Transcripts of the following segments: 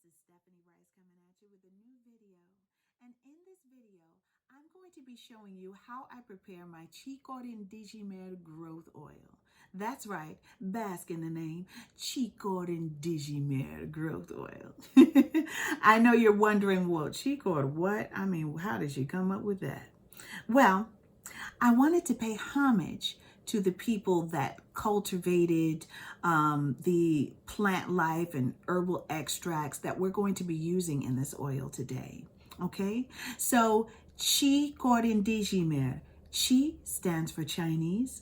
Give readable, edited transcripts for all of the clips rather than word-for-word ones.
This is Stephanie Rice coming at you with a new video. And in this video, I'm going to be showing you how I prepare my Chikorindigemer Growth Oil. That's right, bask in the name, Chikorindigemer Growth Oil. I know you're wondering, well, Chikor, what? I mean, how did she come up with that? Well, I wanted to pay homage to the people that cultivated the plant life and herbal extracts that we're going to be using in this oil today. Okay, so Chikorindigemer. Chi stands for Chinese,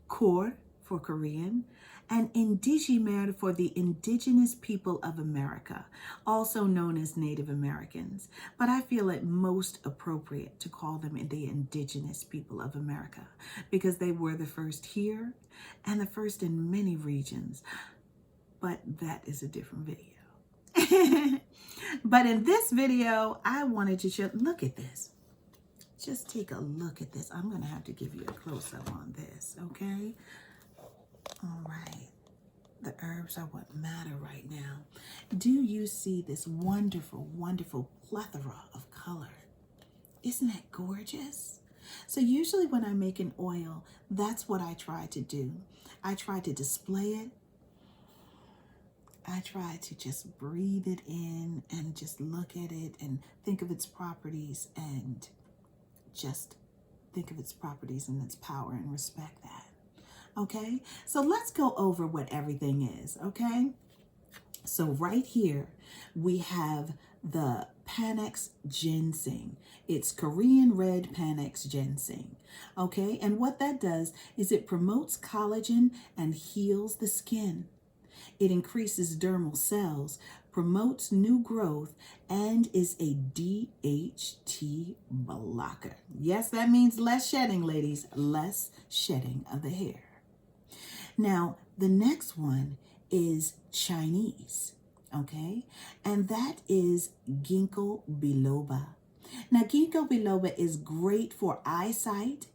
Kor for Korean, and Indigemer for the indigenous people of America, also known as Native Americans. But I feel it most appropriate to call them the indigenous people of America because they were the first here and the first in many regions. But that is a different video. But in this video, I wanted to show, look at this. Just take a look at this. I'm going to have to give you a close-up on this, okay? All right. The herbs are what matter right now. Do you see this wonderful, wonderful plethora of color? Isn't that gorgeous? So usually when I make an oil, that's what I try to do. I try to display it. I try to just breathe it in and just look at it and think of its properties and just think of its properties and its power and respect that. Okay, so let's go over what everything is, okay? So right here, we have the Panax ginseng. It's Korean red Panax ginseng, okay? And what that does is it promotes collagen and heals the skin. It increases dermal cells, promotes new growth, and is a DHT blocker. Yes, that means less shedding, ladies, less shedding of the hair. Now, the next one is Chinese, okay? And that is ginkgo biloba. Now, ginkgo biloba is great for eyesight.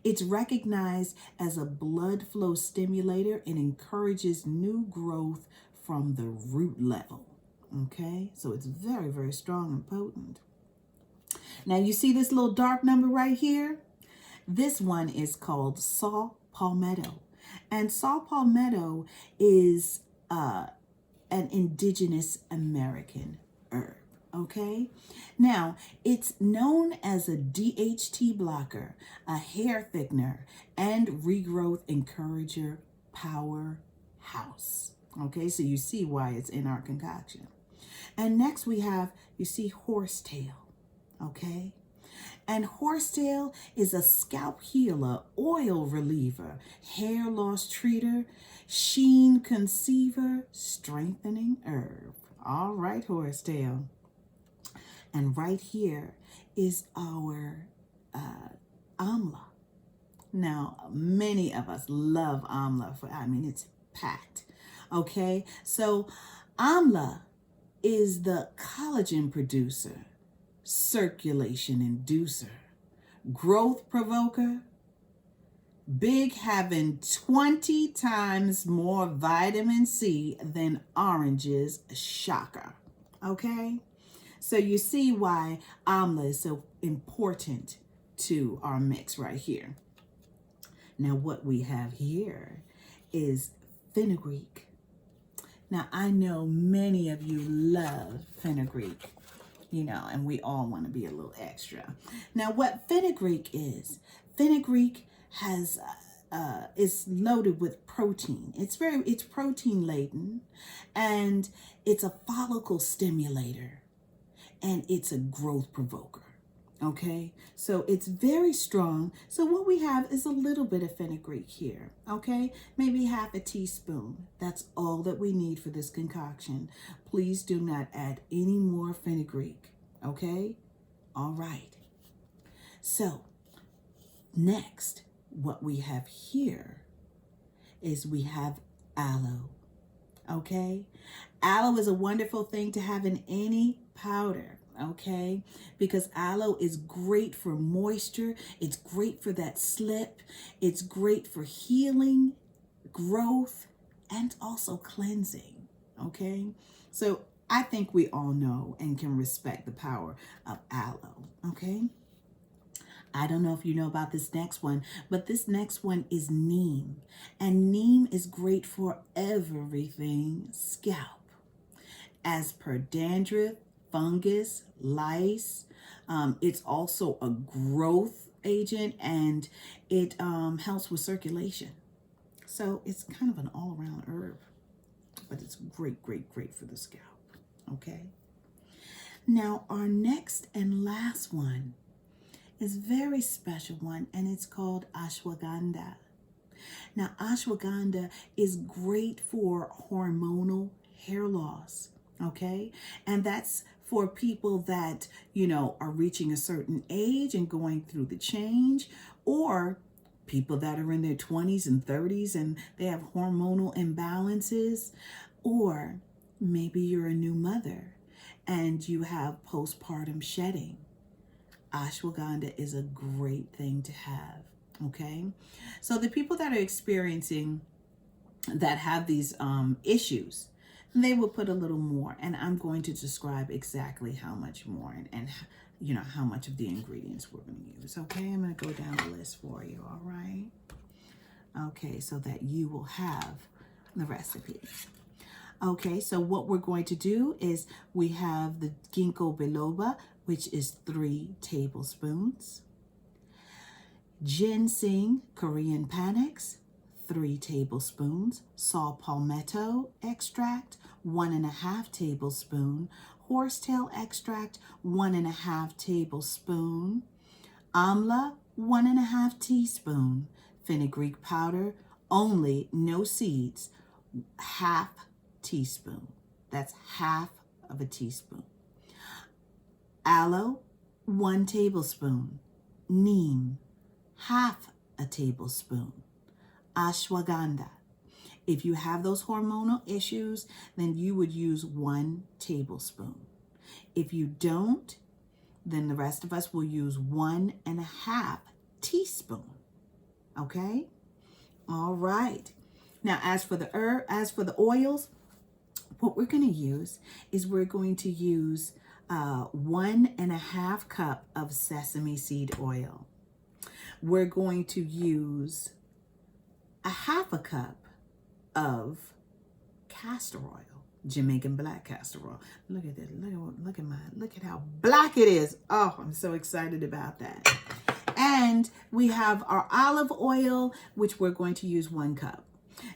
It's recognized as a blood flow stimulator and encourages new growth from the root level, okay? So it's very, very strong and potent. Now, you see this little dark number right here? This one is called saw palmetto. And saw palmetto is an indigenous American herb, okay? Now, it's known as a DHT blocker, a hair thickener, and regrowth encourager powerhouse. Okay, so you see why it's in our concoction. And next we have, you see, horsetail, okay? And horsetail is a scalp healer, oil reliever, hair loss treater, sheen conceiver, strengthening herb. All right, horsetail. And right here is our amla. Now, many of us love amla. It's packed. Okay, so amla is the collagen producer, circulation inducer, growth provoker, big, having 20 times more vitamin C than oranges, shocker. Okay, so you see why amla is so important to our mix right here. Now what we have here is fenugreek. Now I know many of you love fenugreek, you know, and we all want to be a little extra. Now what fenugreek is has is loaded with protein. It's protein laden, and it's a follicle stimulator, and it's a growth provoker. Okay, so it's very strong. So what we have is a little bit of fenugreek here, okay? Maybe half a teaspoon. That's all that we need for this concoction. Please do not add any more fenugreek, okay? All right. So next, what we have here is we have aloe, okay? Aloe is a wonderful thing to have in any powder, okay? Because aloe is great for moisture. It's great for that slip. It's great for healing, growth, and also cleansing, okay? So I think we all know and can respect the power of aloe, okay? I don't know if you know about this next one, but this next one is neem. And neem is great for everything scalp. As per dandruff, fungus, lice. It's also a growth agent, and it helps with circulation. So it's kind of an all-around herb, but it's great, great, great for the scalp. Okay. Now our next and last one is a very special one, and it's called ashwagandha. Now ashwagandha is great for hormonal hair loss. Okay, and that's for people that, you know, are reaching a certain age and going through the change, or people that are in their 20s and 30s and they have hormonal imbalances, or maybe you're a new mother and you have postpartum shedding. Ashwagandha is a great thing to have. Okay, so the people that are experiencing that have these issues, they will put a little more, and I'm going to describe exactly how much more and you know, how much of the ingredients we're going to use. Okay, I'm going to go down the list for you. All right. Okay, so that you will have the recipe. Okay, so what we're going to do is we have the ginkgo biloba, which is 3 tablespoons. Ginseng Korean panax, 3 tablespoons. Saw palmetto extract, 1.5 tablespoon. Horsetail extract, 1.5 tablespoon. Amla, 1.5 teaspoon. Fenugreek powder, only, no seeds, 1/2 teaspoon. That's 1/2 of a teaspoon. Aloe, 1 tablespoon. Neem, 1/2 a tablespoon. Ashwagandha. If you have those hormonal issues, then you would use 1 tablespoon. If you don't, then the rest of us will use 1.5 teaspoon. Okay? All right. Now, as for the oils, what we're going to use is we're going to use 1.5 cup of sesame seed oil. We're going to use 1/2 cup of castor oil, Jamaican black castor oil. Look at this. Look at how black it is. Oh, I'm so excited about that. And we have our olive oil, which we're going to use 1 cup.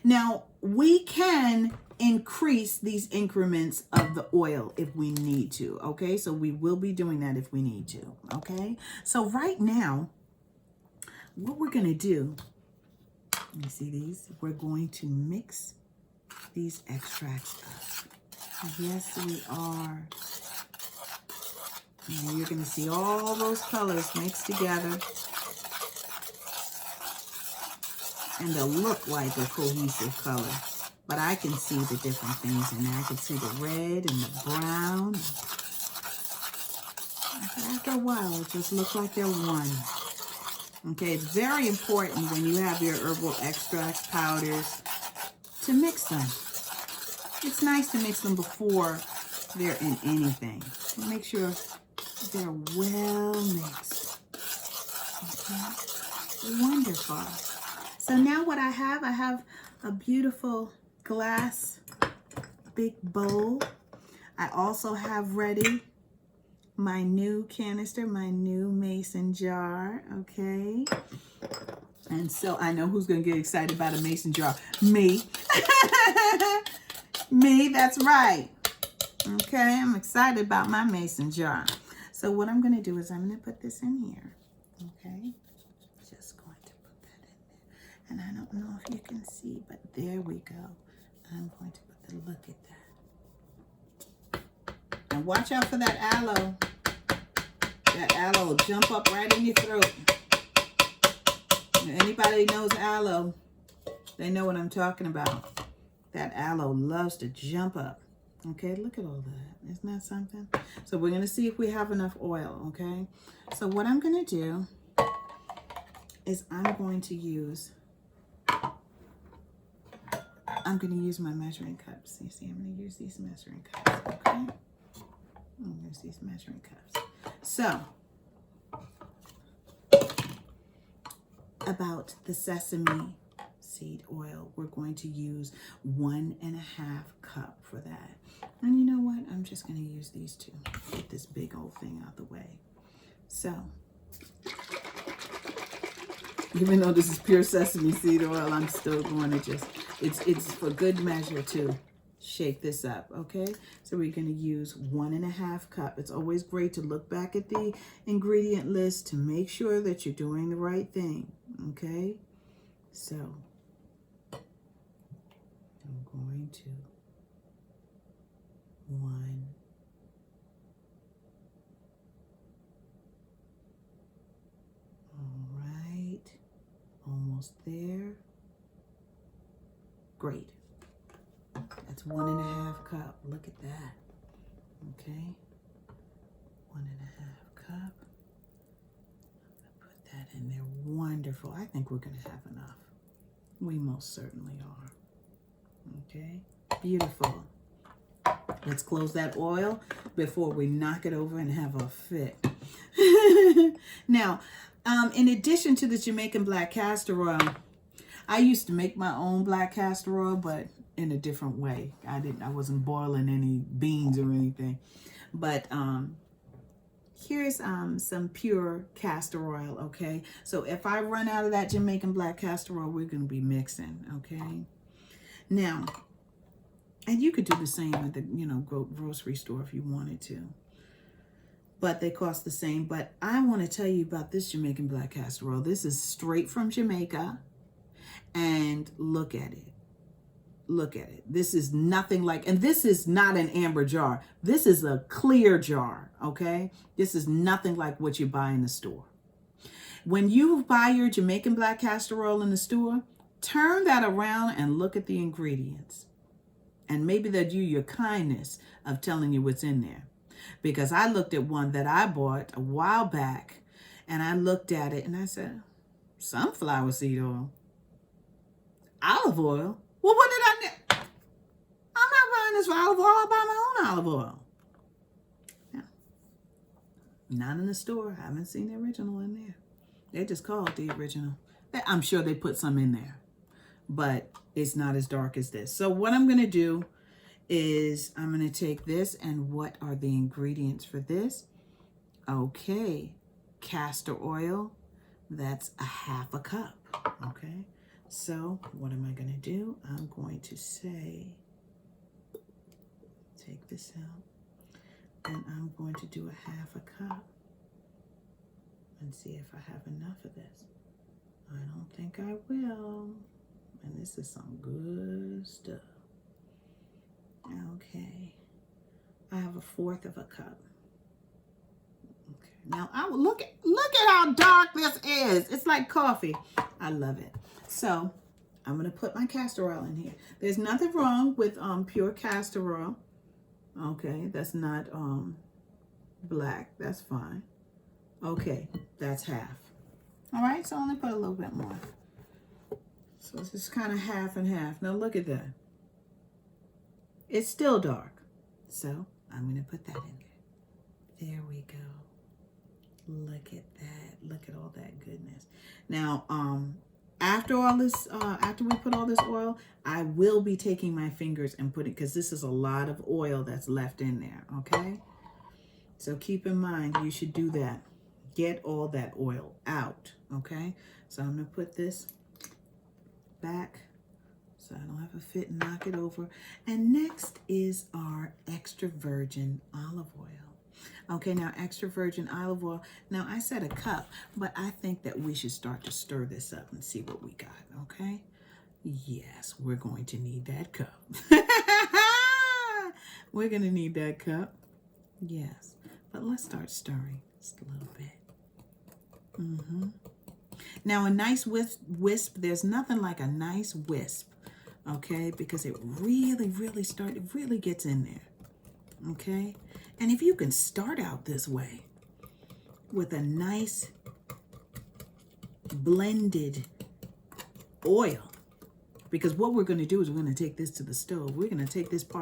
Now, we can increase these increments of the oil if we need to, okay? So we will be doing that if we need to, okay? So right now, what we're going to do, you see these? We're going to mix these extracts up. Yes, we are. And you're going to see all those colors mixed together. And they'll look like a cohesive color. But I can see the different things in there. I can see the red and the brown. After a while, it just looks like they're one. Okay, it's very important when you have your herbal extracts, powders, to mix them. It's nice to mix them before they're in anything. Make sure they're well mixed. Okay, wonderful. So now what I have a beautiful glass, big bowl. I also have ready my new canister, my new mason jar, okay? And so I know who's going to get excited about a mason jar. Me. Me, that's right. Okay, I'm excited about my mason jar. So what I'm going to do is I'm going to put this in here, okay? Just going to put that in there. And I don't know if you can see, but there we go. I'm going to put the look at that. And watch out for that aloe. That aloe will jump up right in your throat. If anybody knows aloe, they know what I'm talking about. That aloe loves to jump up. Okay, look at all that. Isn't that something? So we're going to see if we have enough oil, okay? So what I'm going to do is I'm going to use I'm going to use my measuring cups. You see, I'm going to use these measuring cups, okay? I'm going to use these measuring cups. So, about the sesame seed oil, we're going to use 1.5 cups for that. And you know what? I'm just going to use these two. Get this big old thing out the way. So, even though this is pure sesame seed oil, I'm still going to just, it's for good measure to shake this up, okay? So we're going to use 1.5 cups. It's always great to look back at the ingredient list to make sure that you're doing the right thing, okay? So I'm going to 1. All right, almost there. Great. That's 1.5 cups. Look at that. Okay. 1.5 cups. Put that in there. Wonderful. I think we're going to have enough. We most certainly are. Okay. Beautiful. Let's close that oil before we knock it over and have a fit. Now, in addition to the Jamaican black castor oil, I used to make my own black castor oil, but in a different way. I wasn't boiling any beans or anything. But here's some pure castor oil, okay? So if I run out of that Jamaican black castor oil, we're going to be mixing, okay? Now, and you could do the same at the, grocery store if you wanted to. But they cost the same. But I want to tell you about this Jamaican black castor oil. This is straight from Jamaica. And look at it. Look at it. This is nothing like, and this is not an amber jar. This is a clear jar, okay? This is nothing like what you buy in the store. When you buy your Jamaican black castor oil in the store, turn that around and look at the ingredients. And maybe they'll do you a kindness of telling you what's in there. Because I looked at one that I bought a while back, and I looked at it and I said, sunflower seed oil, olive oil. Well, what did I do? I'm not buying this for olive oil. I'll buy my own olive oil. Yeah. Not in the store. I haven't seen the original in there. They just call it the original. I'm sure they put some in there, but it's not as dark as this. So what I'm going to do is I'm going to take this, and what are the ingredients for this? Okay, castor oil. That's 1/2 cup. Okay. So what am I going to do? I'm going to say, take this out, and I'm going to do 1/2 cup and see if I have enough of this. I don't think I will. And this is some good stuff. Okay. I have 1/4 cup. Okay. Now I will look at how dark this is. It's like coffee. I love it. So I'm going to put my castor oil in here. There's nothing wrong with pure castor oil. Okay, that's not black. That's fine. Okay, that's 1/2. All right, so I'm going to put a little bit more. So it's just kind of 1/2 and 1/2. Now look at that. It's still dark. So I'm going to put that in there. There we go. Look at that. Look at all that goodness. Now, after all this, after we put all this oil, I will be taking my fingers and putting, because this is a lot of oil that's left in there, okay? So keep in mind, you should do that. Get all that oil out, okay? So I'm going to put this back so I don't have a fit and knock it over. And next is our extra virgin olive oil. Okay, now extra virgin olive oil. Now I said 1 cup, but I think that we should start to stir this up and see what we got, okay? Yes, we're going to need that cup. We're going to need that cup. Yes, but let's start stirring just a little bit. Now a nice wisp, there's nothing like a nice wisp, okay? Because it really gets in there, okay? And if you can start out this way with a nice blended oil, Because what we're going to do is we're going to take this to the stove. We're going to take this part